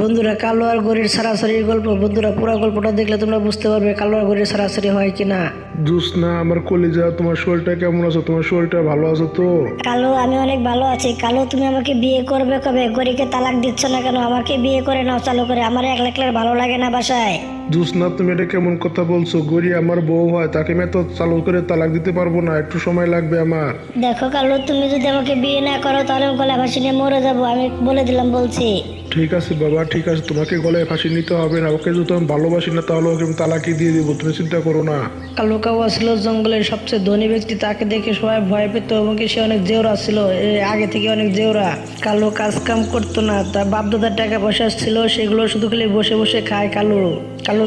বন্ধুরা, কালো আর গরির সারাসারির গল্প। বন্ধুরা, পুরো গল্পটা দেখলে তোমরা বুঝতে পারবে কালো আর গরির সারাসারি হয় কিনা। জোসনা, আমার কলিজা, তোমার শরীরটা কেমন আছো? তোমার শরীরটা ভালো আছো তো? কালো, আমি অনেক ভালো আছি। কালো, তুমি আমাকে বিয়ে করবে কবে? গরিকে তালাক দিচ্ছ না কেন? আমাকে বিয়ে করে নাও চালু করে। আমার একলা একলা ভালো লাগে না বাসায়। জোসনা, তুমি এটা কেমন কথা বলছো? গরি আমার বউ হয়, তাকে আমি তো চালু করে তালাক দিতে পারবো না, একটু সময় লাগবে আমার। দেখো কালো, তুমি যদি আমাকে বিয়ে না করো তাহলে গলা ফাঁসি নিয়ে মরে যাবো, আমি বলে দিলাম, বলছি। ঠিক আছে বাবা, ঠিক আছে, তোমাকে গলায় ফাঁসি নিতে হবে না। ওকে যদি আমি ভালোবাসি না তাহলে ওকে আমি তালাকই দিয়ে দিবো, তুমি চিন্তা করো না। কালো কাওয়া ছিল জঙ্গলের সবচেয়ে ধনী ব্যক্তি। তাকে দেখে সবাই ভয় পেত এবং সে অনেক জেওরা ছিল, আগে থেকে অনেক জেওরা। কালো কাজ কাম করতো না, তার বাপদাদার টাকা পয়সা ছিল, সেগুলো শুধু খালি বসে বসে খায় কালো। কালো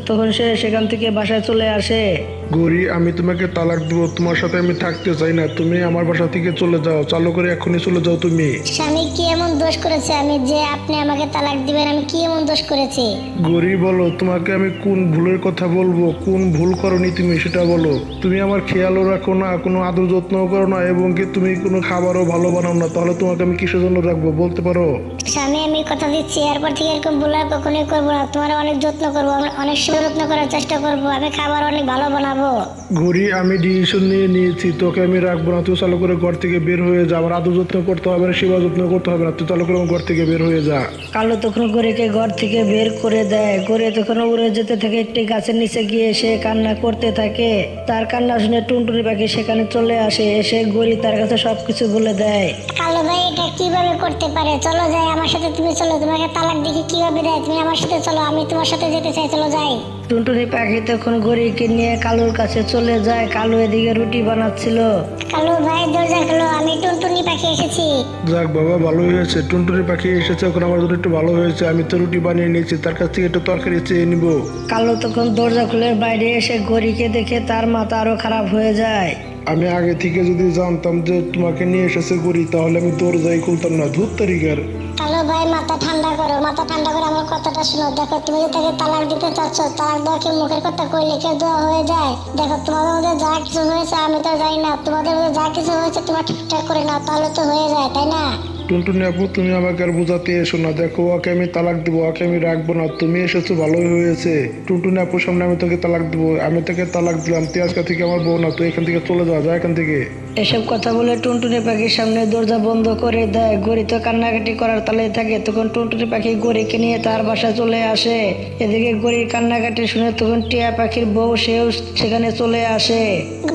তখন সে সেখান থেকে বাসায় চলে আসে। গরি, আমি তোমাকে তালাক দেবো, তোমার সাথে আমি থাকতে চাই না, তুমি আমার বাসা থেকে চলে যাও, চালু করে এখনই চলে যাও তুমি। স্বামী কি এমন দোষ করেছে আমি যে আপনি আমাকে তালাক দিবেন? আমি কি এমন দোষ করেছি? গরি বলো, তোমাকে আমি কোন ভুলের কথা বলবো? কোন ভুল করনি তুমি সেটা বলো। তুমি আমার খেয়ালও রাখো না, কোনো আদর যত্নও করো না, এবং কি তুমি কোনো খাবারও ভালো বানাও না, তাহলে তোমাকে আমি কিসের জন্য রাখবো বলতে পারো? স্বামী, আমি কথা দিচ্ছি এরপর থেকে এরকম ভুল আর কখনোই করবো না। তোমার অনেক যত্ন করবো, অনেক যত্ন করার চেষ্টা করবো, আমি খাবার অনেক ভালো বানাবো। ঘড়ি, আমি ডিসিশন নিয়েছি, তোকে আমি রাখবো না। তুই চালু করে ঘর থেকে বের হয়ে যা। আমার আদর যত্ন করতে হবে না, সেবা যত্ন করতে হবে না, তুই চালু করে আমার ঘর থেকে বের হয়ে যা। কালো তখন গরিকে ঘর থেকে বের করে দেয়। গরি তখন উড়ে যেতে থাকে, একটি গাছের নিচে গিয়ে সে কান্না করতে থাকে। তার কান্না শুনে টুনটুনি পাখি সেখানে চলে আসে। এসে গরি তার কাছে সবকিছু বলে দেয়। কালো ভাই এটা কিভাবে করতে পারে? চলো যাই, আমার সাথে তুমি চলো। তোমাকে তালাক দেখি কিভাবে দেয়, তুমি আমার সাথে চলো, আমি তোমার সাথে যেতে চাই, চলো যাই। টুনটুনি পাখি তখন গরিকে নিয়ে কালুর কাছে চলে যায়। কালু এদিকে রুটি বানাচ্ছিল। কালো ভাই দরজা খোলো, আমি টুনটুনি পাখি এসেছি। যাক বাবা, ভালোই হয়েছে, টুনটুনি পাখি এসেছে, এখন আমার জন্য একটু ভালো হয়েছে। আমি তো রুটি বানিয়ে নিয়েছি, তার কাছ থেকে একটু তরকারি চেয়ে নিবো। কালু তখন দরজা খুলে বাইরে এসে গরিকে দেখে তার মাথা আরো খারাপ হয়ে যায়। আমি আগে থেকে যদি জানতাম যে তোমাকে নিয়ে এসেছে গরি, তাহলে আমি দরজাই খুলতাম না। ধূর তারিকার। কালো ভাই মাথা ঠান্ডা করো, মাথা ঠান্ডা করে আমার কথাটা শোনো। দেখো, তুমি যদি তাকে তালাক দিতে চাচ্ছ, তালাক দেওয়া কি মুখের কথা কইলে কেউ দেওয়া হয়ে যায়? দেখো, তোমাদের মধ্যে যা কিছু হয়েছে আমি তো জানি না, তোমাদের মধ্যে যা কিছু হয়েছে তোমার ঠিকঠাক করে নাও, তাহলে তো হয়ে যায়, তাই না? টুনটুনি আপু, তুমি আমাকে আর বোঝাতে এসো না। দেখো, ওকে আমি তালাক দেবো, ওকে আমি রাখবো না। তুমি এসেছো ভালোই হয়েছে। টুনটুনি আপুর সামনে আমি তোকে তালাক দেবো। আমি তোকে তালাক দিলাম, তুই আজকে থেকে আমার বউ না, তুই এখান থেকে চলে যা, যা এখান থেকে। এসব কথা বলে টুনটুনি পাখির সামনে দরজা বন্ধ করে দেয়। গরি তো কান্নাকাটি করার তালে থাকে। তখন টুনটুনি পাখি গরিকে নিয়ে তার বাসায় চলে আসে। এদিকে গরির কান্নাকাটি শুনে তখন টিয়া পাখির বউ সেও সেখানে চলে আসে।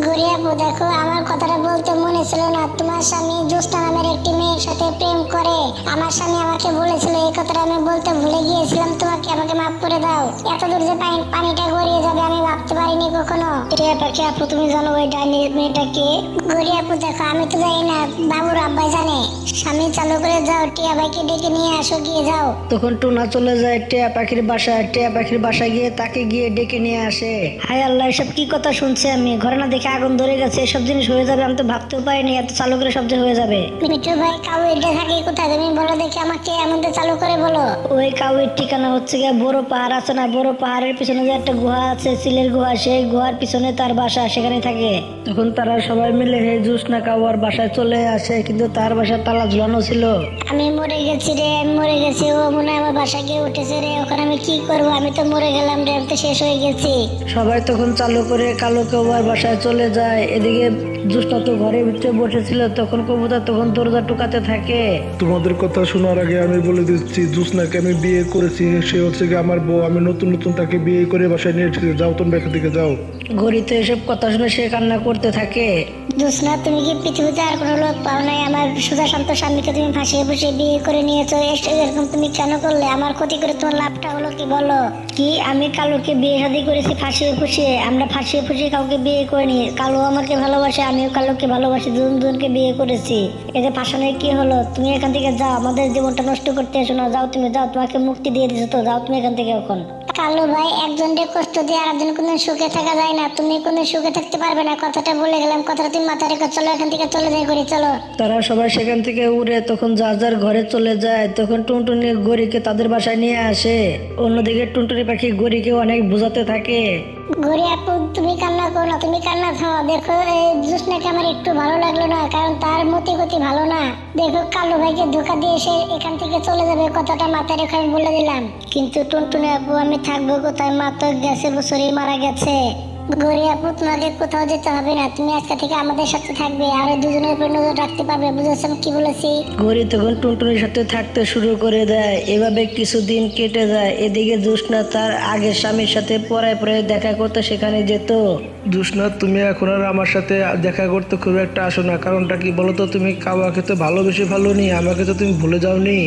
গরি আপু, দেখো, আমার কথাটা বলতে মনে ছিল না। তোমার স্বামী জোসনা নামের একটি মেয়ের সাথে প্রেম করে। আমার স্বামী আমাকে বলেছিল, এই কথাটা আমি বলতে ভুলে গিয়েছিলাম। তোমাকে আমাকে মাফ করে দাও। এত দূর যে পানিটা গড়িয়ে যাবে আমি ভাবতে পারিনি কখনো। টিয়া পাখি আপু, তুমি জানো ওই ডাইনি মেয়েটাকে? গরি আপু, দেখো, আমি তো জানি না, বাবুর আব্বাই জানে। স্বামী, চালু করে যাও, টিয়া ভাইকে ডেকে নিয়ে আসো, গিয়ে যাও। তখন টুনা চলে যায় টিয়া পাখির বাসায়। টিয়া পাখির বাসায় গিয়ে তাকে গিয়ে ডেকে নিয়ে আসে। হায় আল্লাহ, এসব কি কথা শুনছি আমি? ঘরে না দেখে আগুন ধরে গেছে, এসব জিনিস হয়ে যাবে আমি তো ভাবতেও পারিনি, এত চালু করে সব যে হয়ে যাবে। মিঠু ভাই, কাউয়েরটা থাকে কোথায়? তুমি বলো দেখি আমাকে, এমনটা চালু করে বলো। ওই কাউয়ের ঠিকানা হচ্ছে গিয়ে বড় পাহাড় আছে না, বড় পাহাড়ের পিছনে যে একটা গুহা আছে, চিলের গুহা, সেই গুহার পিছনে তার বাসা, সেখানে থাকে। তখন তারা সবাই মিলে হে জোসনা কাওয়ার বাসায় চলে আসে, কিন্তু তার বাসায় তালা ঝুলানো ছিল। আমি মরে গেছি রে, আমি মরে গেছি। ও মনে হয় আমার বাসায় গিয়ে উঠেছে রে, ওখানে আমি কি করবো? আমি তো মরে গেলাম রে, আমি তো শেষ হয়ে গেছি। সবাই তখন চালু করে কালো কাওয়ার বাসায় চলে যায়। এদিকে জোসনা তো ঘরের ভিতরে বসেছিল। তখন কবুতর তখন দরজা টুকাতে থাকে। তোমাদের কথা শোনার আগে আমি বলে দিচ্ছি, জোসনাকে আমি বিয়ে করেছি, সে হচ্ছে গিয়ে আমার বউ। আমি নতুন নতুন তাকে বিয়ে করে বাসায় নিয়ে এসেছি। যাও তুমি এখান থেকে যাও। ঘড়িতে এসব কথা শুনে সে কান্না করতে থাকে। জোসনা, তুমি কি পৃথিবীতে আর কোনো লোক পাও নাই? আমার সুধা শান্ত স্বামীকে তুমি ফাঁসিয়ে বসে বিয়ে করে নিয়েছো, এরকম তুমি কেন করলে? আমার ক্ষতি করে তোমার লাভটা হলো কি বলো? কি, আমি কালোকে বিয়ে শাদী করেছি ফাঁসিয়ে ফুসিয়ে? আমরা ফাঁসিয়ে ফুসিয়ে কাউকে বিয়ে করিনি। কালো আমাকে ভালোবাসে, আমিও কালোকে ভালোবাসি, দুজনকে বিয়ে করেছি। এতে ফাঁসানোর কি হলো? তুমি এখান থেকে যাও, আমাদের জীবনটা নষ্ট করতে এসো না। যাও, তুমি যাও, তোমাকে মুক্তি দিয়ে দিছো তো, যাও তুমি এখান থেকে এখন। কালো ভাই, একজনকে কষ্ট দিয়ে আরেকজন কোনো সুখে থাকা যায় না। তুমি কোনো সুখে থাকতে পারবে না, কথাটা বলে গেলাম। কথাটা তুমি মাথায় রেখো, চলো এখান থেকে চলে যাই করি, চলো। তারা সবাই সেখান থেকে উড়ে তখন যার যার ঘরে চলে যায়। তখন টুনটুনি গরিকে তাদের বাসায় নিয়ে আসে। অন্যদিকে টুনটুনি পাখি গরিকে অনেক বোঝাতে থাকে। গরি আপু, তুমি কান্না করো না, তুমি কান্না থামাও। দেখো, এই জোসনাকে আমার একটু ভালো লাগলো না, কারণ তার মতি গতি ভালো না। দেখো কালু ভাইকে ধোকা দিয়ে সে এখান থেকে চলে যাবে, কথাটা মাথায় রেখে আমি বলে দিলাম। কিন্তু টুনটুনি আপু আমি থাকবো কোথায়? মা তো গেছে বছরই মারা গেছে। গৌরী আপু তোমাকে কোথাও যেতে হবে না, তুমি আজকে থেকে আমাদের সাথে থাকবে আর দুজনের উপর নজর রাখতে পারবে। বুঝেছো আমি কি বলেছি? গৌরী তখন টুনটুনির সাথে থাকতে শুরু করে দেয়। এভাবে কিছুদিন কেটে যায়। এদিকে জোৎস্না তার আগের স্বামীর সাথে পরায় পরায় দেখা করতে সেখানে যেত। জোৎস্না, তুমি এখন আর আমার সাথে দেখা করতে খুব একটা আসো না। কারণটা কি বলো তো? তুমি কাবাকে তো ভালোবেসে ফেলোনি, আমাকে তো তুমি ভুলে যাওনি।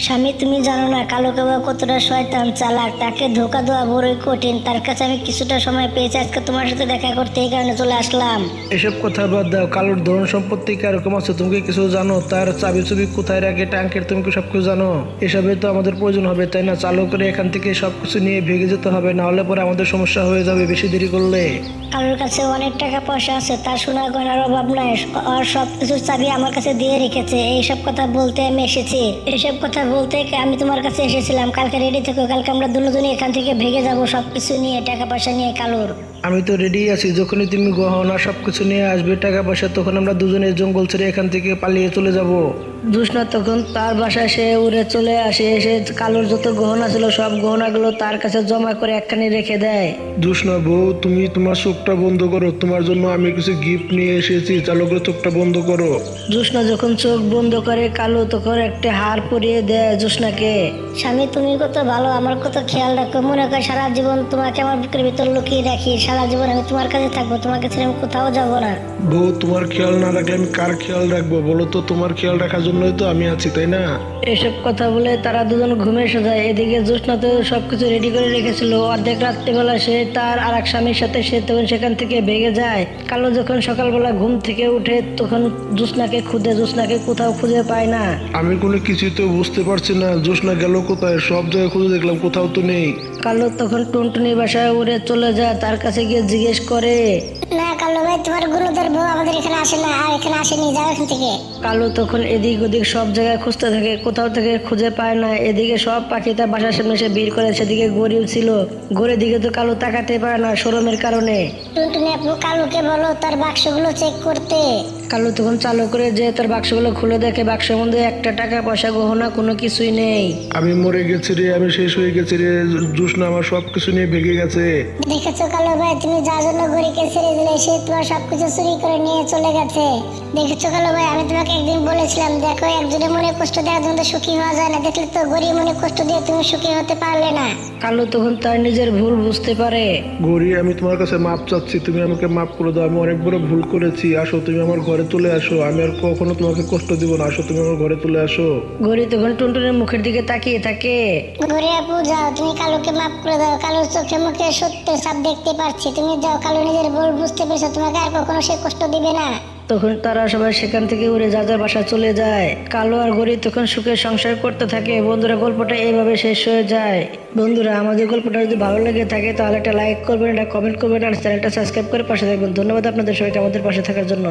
স্বামী তুমি জানো না কালো কাবা কতটা শয়তান চালাক, তাকে ধোকা দেওয়া বড়ই কঠিন। তার কাছে আমি কিছুটা সময় পেয়েছি, আজকে তোমার সাথে দেখা করতে এই কারণে চলে আসলাম। এসব কথা বাদ দাও। কালোর ধরন সম্পত্তি কিরকম আছে তুমি কি কিছু জানো? তার চাবি চুবি কোথায় রাখে, ট্যাঙ্কের তুমি কি সবকিছু জানো? এসবে তো আমাদের প্রয়োজন হবে, তাই না? চালু করে এখান থেকে সবকিছু নিয়ে ভেগে যেতে হবে, না হলে পরে আমাদের সমস্যা হয়ে যাবে বেশি দেরি করলে। কালোর কাছে অনেক টাকা পয়সা আছে, তার সোনা গয়নার অভাব নাই, আর সবকিছুর চাবি আমার কাছে দিয়ে রেখেছে। এইসব কথা বলতে আমি এসেছি। এইসব কথা বলতে আমি তোমার কাছে এসেছিলাম। কালকে রেডি থেকো, কালকে আমরা দুজনে এখান থেকে ভেগে যাব সবকিছু নিয়ে, টাকা পয়সা নিয়ে। কালোর আমি তো রেডি আছি, যখনই তুমি গহনা সবকিছু নিয়ে আসবে টাকা পয়সা, তখন আমরা দুজনে জঙ্গল ছেড়ে এখান থেকে পালিয়ে চলে যাব। জোৎস্না তখন তার বাসায় সে উড়ে চলে আসে। এসে কালোর যত গহনা ছিল সব গহনাগুলো তার কাছে জমা করে একখানে রেখে দেয়। জোৎস্না বউ, তুমি তোমার চোখটা বন্ধ করো, তোমার জন্য আমি কিছু গিফট নিয়ে এসেছি, চালু করে চোখটা বন্ধ করো। জোৎস্না যখন চোখ বন্ধ করে কালো তখন একটা হার পরিয়ে দেয় জোৎস্নাকে। স্বামী তুমি কত ভালো, আমার কত খেয়াল রাখো। মনে করে সারা জীবন তোমাকে আমার বুকের ভিতর লুকিয়ে রাখি, সারা জীবন আমি তোমার কাছে থাকবো, তোমাকে ছেড়ে আমি কোথাও যাবো না। বউ, তোমার খেয়াল না রাখলে আমি কার খেয়াল রাখবো বলো তো? তোমার খেয়াল রাখার জন্যই তো আমি আছি, তাই না? এসব কথা বলে তারা দুজন ঘুমে এসে যায়। এদিকে জোৎস্না তো সবকিছু রেডি করে রেখেছিল। অর্ধেক রাত্রিবেলা সে তার আর এক স্বামীর সাথে সে তখন সেখান থেকে ভেগে যায়। কালো যখন সকালবেলা ঘুম থেকে উঠে তখন জোৎস্নাকে খুঁজে, জোৎস্নাকে কোথাও খুঁজে পায় না। আমি কোনো কিছুই তো বুঝতে পারছি না, জোৎস্না গেল কোথায়? সব জায়গায় খুঁজে দেখলাম, কোথাও তো নেই। কালো তখন টুনটুনি বাসায় উড়ে চলে যায়, তার কাছে গিয়ে জিজ্ঞেস করে। না কালু ভাই, তোমার গুণধর বউ আমাদের এখানে আসে না, আর এখানে আসেনি, যাও এখান থেকে। কালো তখন এদিক ওদিক সব জায়গায় খুঁজতে থাকে, কোথাও থেকে খুঁজে পায় না। এদিকে সব পাখি তার বাসার সামনে এসে ভিড় করে। সেদিকে গরিব ছিল, গড়ের দিকে তো কালো তাকাতে পারে না শরমের কারণে। টুনটুনি আপু কালুকে বলো তার বাক্সগুলো চেক করতে। কালো তখন চালু করে যে তার বাক্সগুলো খুলে দেখে বাক্সের মধ্যে একটা টাকা পয়সা গহনা কোনো কিছুই নেই। আমি মরে গেছি রে, আমি শেষ হয়ে গেছি রে। জোৎস্না আমার সবকিছু নিয়ে ভেগে গেছে। দেখেছো কালু ভাই, তুমি যার জন্য গরিকে ছেড়ে দিলে সে তোমার সবকিছু চুরি করে নিয়ে চলে গেছে। দেখেছো কালু ভাই, আমি তোমাকে একদিন বলেছিলাম দেখো একজনের মনে কষ্ট দিয়ে একজনকে সুখী হওয়া যায় না। দেখলে তো গরিব মনে কষ্ট দিয়ে তুমি সুখী হতে পারলে না। কালো তখন তার নিজের ভুল বুঝতে পারে। গৌরী, আমি তোমার কাছে মাপ চাচ্ছি, তুমি আমাকে মাফ করে দাও। আমি অনেক বড় ভুল করেছি। আসো, তুমি আমার ঘরে চলে আসো, আমি আর কখনো তোমাকে কষ্ট দিব না। আসো, তুমি আমার ঘরে চলে আসো। গরি তখন টুনটুনের মুখের দিকে তাকিয়ে থাকে। গরি আপু যাও, তুমি কালুকে মাফ করে দাও। কালুর চোখে মুখে সত্যি সব দেখতে পাচ্ছি। তুমি যাও, কালু নিজের ভুল বুঝতে পেরেছো, তোমাকে আর কখনো সে কষ্ট দিবে না। তখন তারা সবাই সেখান থেকে উড়ে যার যার বাসা চলে যায়। কালো আর গরি তখন সুখে সংসার করতে থাকে। বন্ধুরা, গল্পটা এইভাবে শেষ হয়ে যায়। বন্ধুরা, আমাদের গল্পটা যদি ভালো লেগে থাকে তাহলে একটা লাইক করবেন, একটা কমেন্ট করবেন, আর চ্যানেলটা সাবস্ক্রাইব করে পাশে থাকবেন। ধন্যবাদ আপনাদের সবাইকে আমাদের পাশে থাকার জন্য।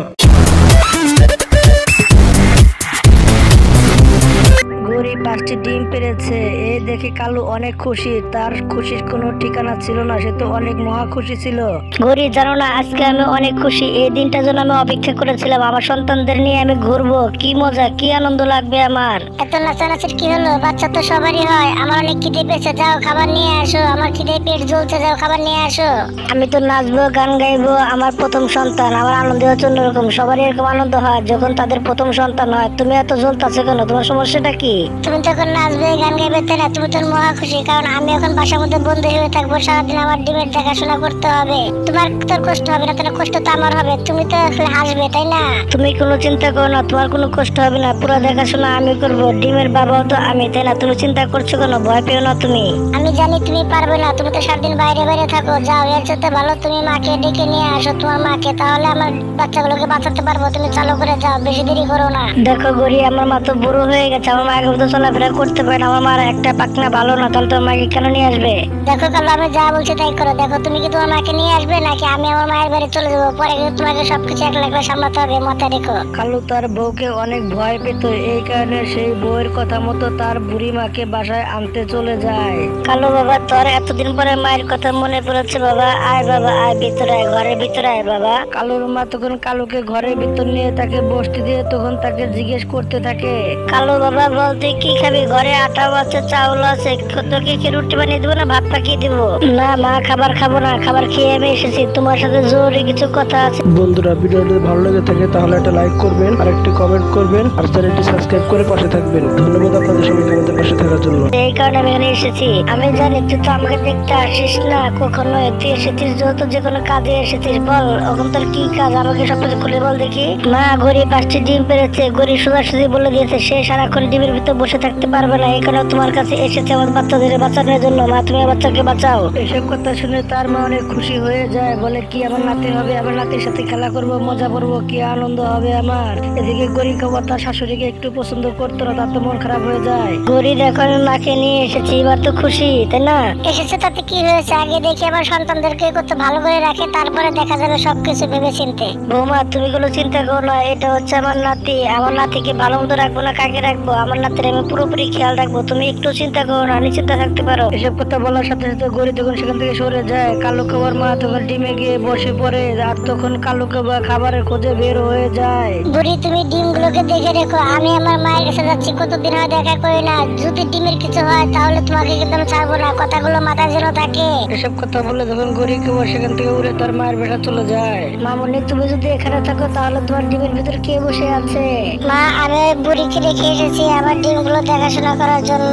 গরি 5টি ডিম পেরেছে। এই দেখে কালু অনেক খুশি। তার খুশির কোনো ঠিকানা ছিল না, সে তো অনেক মহা খুশি ছিল। গরি জানো না, আজকে আমি অনেক খুশি। এই দিনটার জন্য আমি অপেক্ষা করেছিলাম। আমার সন্তানদের নিয়ে আমি ঘুরবো, কি মজা, কি আনন্দ লাগবে আমার। এত নাচানাচির কি হলো? বাচ্চা তো সবারই হয়। আমার অনেক খিদে পেয়েছে, যাও খাবার নিয়ে আসো। আমার খিদে পেট জ্বলছে, যাও খাবার নিয়ে আসো। আমি তো নাচবো, গান গাইবো। আমার প্রথম সন্তান, আমার আনন্দ হচ্ছে অন্যরকম। সবারই এরকম আনন্দ হয় যখন তাদের প্রথম সন্তান হয়। তুমি এত জ্বলতেছো কেন? তোমার সমস্যাটা কি? তুমি তখন নাচবে, গান গাইবে, তাই না? তুমি তো মহা খুশি, কারণ আমি এখন বাসার মধ্যে বন্ধু হয়ে থাকবো। সারাদিন আমার ডিমের দেখাশোনা করতে হবে। তোমার তোর কষ্ট হবে না, তাহলে কষ্ট তো আমার হবে। তুমি তো হাসবে, তাই না? তুমি কোনো চিন্তা করো না, তোমার কোনো কষ্ট হবে না। পুরো দেখাশোনা আমি করবো। ডিমের বাবাও তো আমি, তাই না? তুমি চিন্তা করছো কেন? ভয় পেও না তুমি। আমি জানি তুমি পারবে না, তুমি তো সারাদিন বাইরে বাইরে থাকো। যাও, এর চাইতে ভালো তুমি মাকে ডেকে নিয়ে আসো, তোমার মাকে, তাহলে আমার বাচ্চাগুলোকে বাঁচাতে পারবো। তুমি চালু করে যাও, বেশি দেরি করো না। দেখো গরি, আমার মা তো বুড়ো হয়ে গেছে, আমার মা আগে তো চলা চলাফেরা করতে পারে না, আমার মার একটা পাকনা ভালো না, তাহলে তোমার মাকে কেন নিয়ে আসবে? দেখো কালো, আমি যা বলছি তাই করো। দেখো তুমি কি তোমার মাকে নিয়ে আসবে নাকি আমি আমার মায়ের বাড়ি চলে যাবো? পরে কিন্তু তোমাকে সবকিছু একলা একলা সামলাতে হবে, মাথায় রেখো। কালু তার বউকে অনেক ভয় পেত, এই কারণে সেই বউয়ের কথা মতো তার বুড়ি মাকে বাসায় আনতে চলে যায়। কালু বাবা, তোর এতদিন পরে মায়ের কথা মনে পড়েছে বাবা, আয় বাবা আয়, ভিতরে আয়, ঘরের ভিতরে আয় বাবা। কালুর মা তখন কালুকে ঘরের ভিতর নিয়ে তাকে বসতে দিয়ে তখন তাকে জিজ্ঞেস করতে থাকে, কালু বাবা বল তুই কি খাবি? ঘরে আটাও আছে, চাউল আছে, তোকে কি রুটি বানিয়ে দিবো না ভাত পাকিয়ে দিব? না মা, খাবার খাবো না, খাবার খেয়ে আমি এসেছি, তোমার সাথে জরুরি কিছু কথা আছে। বন্ধুরা, ভিডিওটি ভালো লেগে থাকে তাহলে একটা লাইক করবেন আর একটি কমেন্ট করবেন আর চ্যানেলটি সাবস্ক্রাইব করে পাশে থাকবেন। ধন্যবাদ আপনাদের সবাইকে আমাদের পাশে থাকার জন্য। এই কারণে আমি এখানে এসেছি। আমি জানি তুই তো আমাকে দেখতে আসিস না কখনো, তুই এসেছিস যেহেতু যে কোনো কাজে এসেছিস, বল এখন তোর কি কাজ আমাকে সব কিছু খুলে বল দেখি। মা, গড়ি 5টি ডিম পেরেছে, গড়ি সোজাসুজি বলে দিয়েছে সে সারাক্ষণ ডিমের ভিতর বসে থাকতে পারবে না, এই কারণে তোমার কাছে এসেছে আমার বাচ্চাদের বাঁচানোর জন্য। মা, তুমি আমার বাচ্চাকে বাঁচাও। এসব কথা শুনে তার মা অনেক খুশি হয়ে যায়, বলে কি আমার নাতি হবে, আমার নাতির সাথে খেলা করব, মজা করবো, কি আনন্দ হবে আমার। এদিকে গড়ি খবর তার শাশুড়িকে একটু পছন্দ করতো না, তার তো মন খারাপ হয়ে যায়। গড়ি দেখো আমি মাকে নিয়ে এসেছি, এবার তো খুশি তাই না? এসেছে তাতে কি হয়েছে? আগে দেখি আমার সন্তানদেরকে কত ভালো করে রাখে, তারপরে দেখা যাবে সবকিছু ভেবে চিনতে। বৌমা, তুমি কোনো চিন্তা করো না, এটা হচ্ছে আমার নাতি, আমার নাতিকে ভালো মতো রাখবো না কাকে রাখবো, আমার নাতির আমি পুরোপুরি খেয়াল রাখবো, তুমি একটু চিন্তা করো না, নিশ্চিন্তে থাকতে পারো। এসব কথা বলার সাথে সাথে গড়ি তখন সেখান থেকে সরে যায়। কালু খাবার মা তখন ডিমে গিয়ে বসে পড়ে, আর তখন কালু খাবারের খোঁজে বের হয়ে যায়। বুড়ি, তুমি ডিমগুলোকে দেখে রেখো, আমি আমার মায়ের কাছে যাচ্ছি, কতদিন হয় দেখা করি না, যদি ডিমের কিছু হয় তাহলে তোমাকে কিন্তু আমি ছাড়বো না, কথাগুলো মাথায় যেন থাকে। এসব কথা বলে যখন গড়ি খাবার সেখান থেকে উড়ে তার মায়ের বেটা চলে যায়। মামনি, তুমি যদি এখানে থাকো তাহলে তোমার ডিমের ভিতর কে বসে আছে? মা, আমি ওই বুড়িকে রেখে এসেছি আমার ডিমগুলো দেখাশোনা করার জন্য।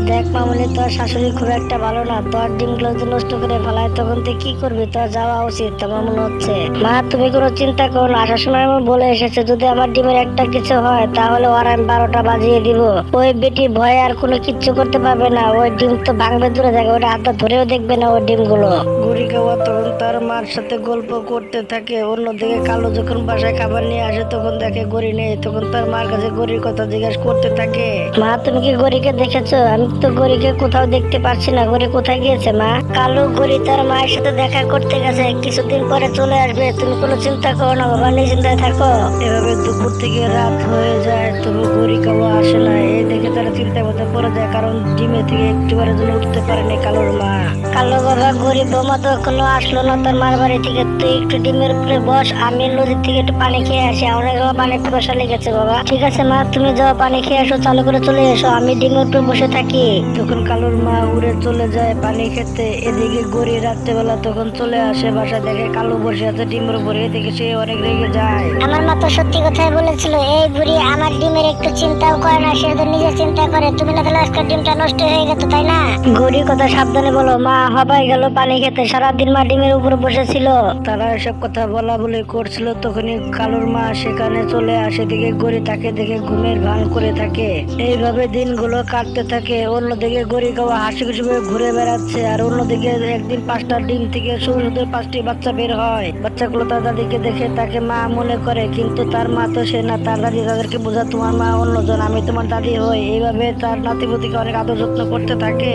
দেখ মামনি, তোর শাশুড়ি খুব একটা ভালো না, তোর ডিমগুলো যদি নষ্ট করে ফেলায় তখন তুই কি করবি? তোর যাওয়া উচিত আমার মনে হচ্ছে। মা, তুমি কোনো চিন্তা করো না, আসার সময় আমি বলে এসেছে যদি আমার ডিমের একটা কিছু হয় তাহলে ওর আমি 12টা বাজিয়ে দিব। ওই বেটি ভয়ে আর কোনো কিচ্ছু করতে পারবে না, ওই ডিম তো ভাঙবে দূরে থাকে, ওটা হাতটা ধরেও দেখবে না ওই ডিমগুলো। গুড়ি খাওয়া তখন তার মার সাথে গল্প করতে থাকে। অন্যদিকে কালো যখন বাসায় খাবার নিয়ে আসে তখন দেখে গড়ি নেই, তখন তার মার কাছে গড়ির কথা জিজ্ঞাসা করতে থাকে। মা, তুমি কি গড়িকে দেখেছো? আমি তো গড়িকে কোথাও দেখতে পাচ্ছি না, গড়ি কোথায় গিয়েছে মা? কালো গড়ি তার মায়ের সাথে দেখা করতে গেছে, কিছুদিন পরে চলে আসবে, তুমি কোনো চিন্তা করো না বাবা, নিশ্চিন্তায় থাকো। এভাবে দুপুর থেকে রাত হয়ে যায়, তবু গড়ি খাওয়া আসে না। এই দেখে তারা চিন্তার মধ্যে পড়ে যায়, কারণ ডিমে থেকে একটিবারের জন্য উঠতে পারেনি কালোর মা। কালো বাবা, গরিব বৌমা তো এখনো আসলো না তার মার বাড়ি থেকে, তুই একটু ডিমের উপরে বস, আমি নদীর থেকে একটু পানি খেয়ে আসি, অনেক পানি পিপাসা লেগেছে বাবা। ঠিক আছে মা, তুমি যাও পানি খেয়ে আসো, চালু করে চলে এসো, আমি ডিমের উপরে বসে থাকি। তখন কালোর মা উড়ে চলে যায় পানি খেতে। এদিকে গড়ি রাত্রেবেলা তখন চলে আসে বাসা, দেখে কালো বসে আছে ডিমের উপরে, এদিকে সে অনেক রেগে যায়। আমার মা তো সত্যি কথাই বলেছিল, এই বুড়ি আমার ডিমের একটু চিন্তাও করে না, সে তো নিজে চিন্তা করে, তুমি না তাহলে আজকের ডিমটা নষ্ট হয়ে গেত তাই না? গড়ির কথা সাবধানে বলো। মা হবাই গেল পানি খেতে, সারাদিন মা ডিমের উপরে বসেছিল। তারা এসব কথা বলা বলে করছিল, তখনই কালুর মা সেখানে চলে আসে। দিকে গড়ি তাকে দেখে ঘুমের ভান করে থাকে। এইভাবে দিনগুলো কাটতে থাকে। অন্যদিকে গড়ি খাওয়া হাসি খুশি ভাবে ঘুরে বেড়াচ্ছে, আর অন্যদিকে একদিন 5টা ডিম থেকে শুধু 5টি বাচ্চা বের হয়। বাচ্চাগুলো তার দাদিকে দেখে তাকে মা মনে করে, কিন্তু তার মা তো সে না। তার দাদি তাদেরকে বোঝা তোমার মা অন্যজন, আমি তোমার দাদি হই। এইভাবে তার নাতিপুতিকে অনেক আদর যত্ন করতে থাকে।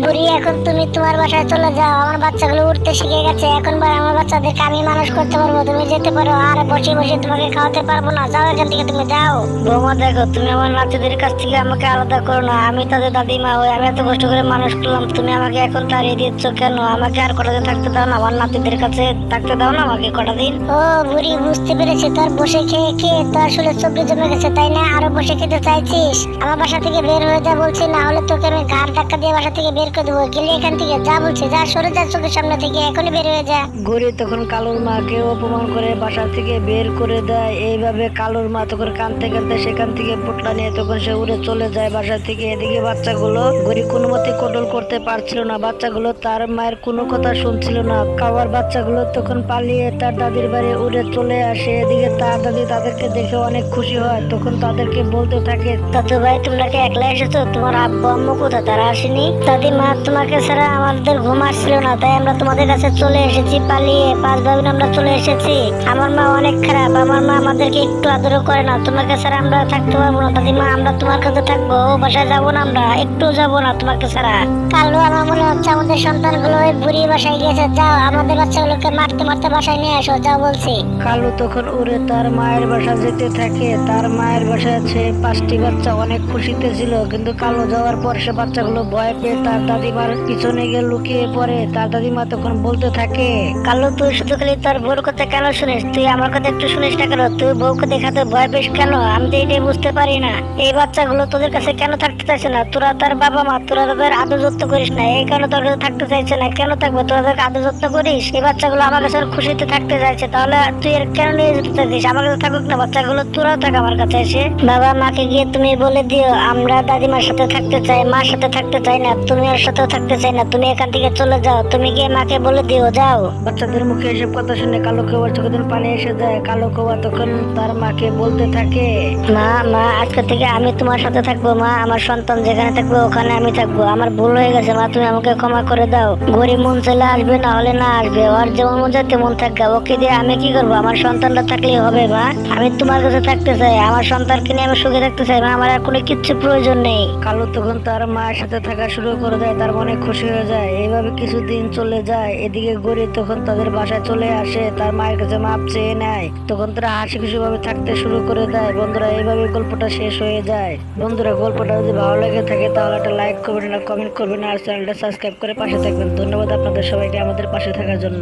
বুড়ি, এখন তুমি তোমার বাসায় চলে যাও, আমার বাচ্চাগুলো উঠতে শিখে গেছে, এখন আমার বাচ্চাদেরকে আমি মানুষ করতে পারবো, তুমি যেতে পারো, আর বসে বসে তোমাকে খাওয়াতে পারবো না, যাও এখান থেকে, তুমি যাও। বৌমা দেখো, তুমি আমার নাতিদের কাছ থেকে আমাকে আলাদা করো না, আমি তাদের দাদিমা হই, আমি এত কষ্ট করে মানুষ করলাম, তুমি আমাকে এখন তাড়িয়ে দিচ্ছ কেন? আমাকে আর কটা দিন থাকতে দাও না, আমার নাতিদের কাছে থাকতে দাও না আমাকে কটা দিন। ও বুড়ি, বুঝতে পেরেছি, তোর বসে খেয়ে খেয়ে তোর আসলে চোখে জমে গেছে তাই না? আরো বসে খেতে চাইছিস? আমার বাসা থেকে বের হয়ে যা বলছি, না হলে তোকে আমি ঘাড় ধাক্কা দিয়ে বাসা থেকে বের করে দেবো। গেলে এখান থেকে যা বলছি, যা, সরে যা চোখের সামনে থেকে, এখনই বের হয়ে যা। গড়ি তখন কালুর মাকে অপমান করে বাসা থেকে বের করে দেয়। এইভাবে কালুর মা তখন কাঁদতে কাঁদতে সেখান থেকে পোটলা নিয়ে তখন সে উড়ে চলে যায় বাসা থেকে। এদিকে বাচ্চাগুলো গড়ি কোনো মতে কন্ট্রোল করতে পারছিল না, বাচ্চাগুলো তার মায়ের কোনো কথা শুনছিল না। খাওয়ার বাচ্চাগুলো তখন পালিয়ে তার দাদির বাড়ি উড়ে চলে আসে। এদিকে তার দাদি তাদেরকে দেখে অনেক খুশি হয়, তখন তাদেরকে বলতে থাকে, দাদু ভাই তোমরা কি একলা এসেছো? তোমার আব্বু আম্মু কোথায়? তারা আসেনি? দাদি মা, তোমাকে ছাড়া আমাদের ঘুম আসছিল না, তাই আমরা তোমাদের কাছে চলে এসেছি পালিয়ে, 5 ভাই বোন আমরা চলে এসেছি। আমার মা অনেক খারাপ, আমার মা আমাদেরকে একটু আদরও করে না, তোমাকে ছাড়া আমরা থাকতে পারবো না। দাদিমা, আমরা তোমার কাছে থাকবো, থাকবো, ও বাসায় যাবো না, আমরা একটু যাবো না তোমাকে ছাড়া। কালু, আমার মনে হচ্ছে আমাদের সন্তানগুলো ওই বুড়ি বাসায় গিয়েছে, যাও আমাদের বাচ্চাগুলোকে মারতে মারতে বাসায় নিয়ে আসো, যাও বলছি। কালু তখন উড়ে তার মায়ের বাসা যেতে থাকে। তার মায়ের বাসায় আছে 5টি বাচ্চা, অনেক খুশিতে ছিল, কিন্তু কালু যাওয়ার পর সে বাচ্চাগুলো ভয় পেয়ে তার দাদিমার পিছনে গিয়ে লুকিয়ে পড়ে। তার দাদিমা তখন বলতে থাকে, কালু, তুই শুধু খালি তোর বউর কথা কেন শুনিস? তুই আমার কথা একটু শুনিস না কেন? তুই বউকে দেখাতে ভয় পেস কেন? আমি তো এটাই বুঝতে পারি না। এই বাচ্চাগুলো তোদের কাছে কেন থাকতে চাইছে না? তোরা তার বাবা মা, তোরা তাদের আদর যত্ন করিস না, এই কারণে তোর কাছে থাকতে চাইছে না। কেন থাকবে? তোরা তাদেরকে আদর যত্ন করিস। এই বাচ্চাগুলো আমার কাছে আর খুশিতে থাকতে চাইছে, তাহলে তুই এর কেন নিয়ে যেতে চাইছিস? আমার কাছে থাকুক না বাচ্চাগুলো, তোরাও থাক আমার কাছে এসে। বাবা মাকে গিয়ে তুমি বলে দিও আমরা দাদিমার সাথে থাকতে চাই, মার সাথে থাকতে চাই না, তুমি ওর সাথেও থাকতে চাই না, তুমি এখান থেকে চলে যাও। তুমি গিয়ে মাকে বলে দিও, যাও। বাচ্চাদের মুখে এসব কথা শুনে কালো কৌয়ার চোখে তখন পানি এসে যায়। কালো কৌয়া তখন তার মাকে বলতে থাকে, মা, মা, আজকে থেকে আমি তোমার সাথে থাকবো। মা, আমার সন্তান যেখানে থাকবে ওখানে আমি থাকবো। আমার ভুল হয়ে গেছে মা, তুমি আমাকে ক্ষমা করে দাও। গরিব মন চাইলে আসবে, না হলে না আসবে, ওর যেমন মন চায় তেমন থাকবে। ওকে দিয়ে আমি কি করবো? আমার সন্তানটা থাকলেই হবে মা। আমি তোমার কাছে থাকতে চাই, আমার সন্তানকে নিয়ে আমি সুখে থাকতে চাই মা, আমার আর কোনো কিচ্ছু প্রয়োজন নেই। কালো তখন তার মায়ের সাথে থাকা শুরু করে দেয়। তার মনে খুশি হয়ে যায়। এইভাবে কিছুদিন চলে যায়। এদিকে গরিব তখন তাদের বাসায় চলে আসে, তার মায়ের কাছে মাপ চেয়ে নেয়। তখন তারা হাসি খুশি ভাবে থাকতে শুরু করে দেয়। বন্ধুরা, এইভাবে গল্পটা শেষ হয়ে যায়। বন্ধুরা, গল্পটা যদি ভালো লেগে থাকে তাহলে একটা লাইক করবেন, কমেন্ট করবেন, আর চ্যানেলটা সাবস্ক্রাইব করে পাশে থাকবেন। ধন্যবাদ আপনাদের সবাইকে আমাদের পাশে থাকার জন্য।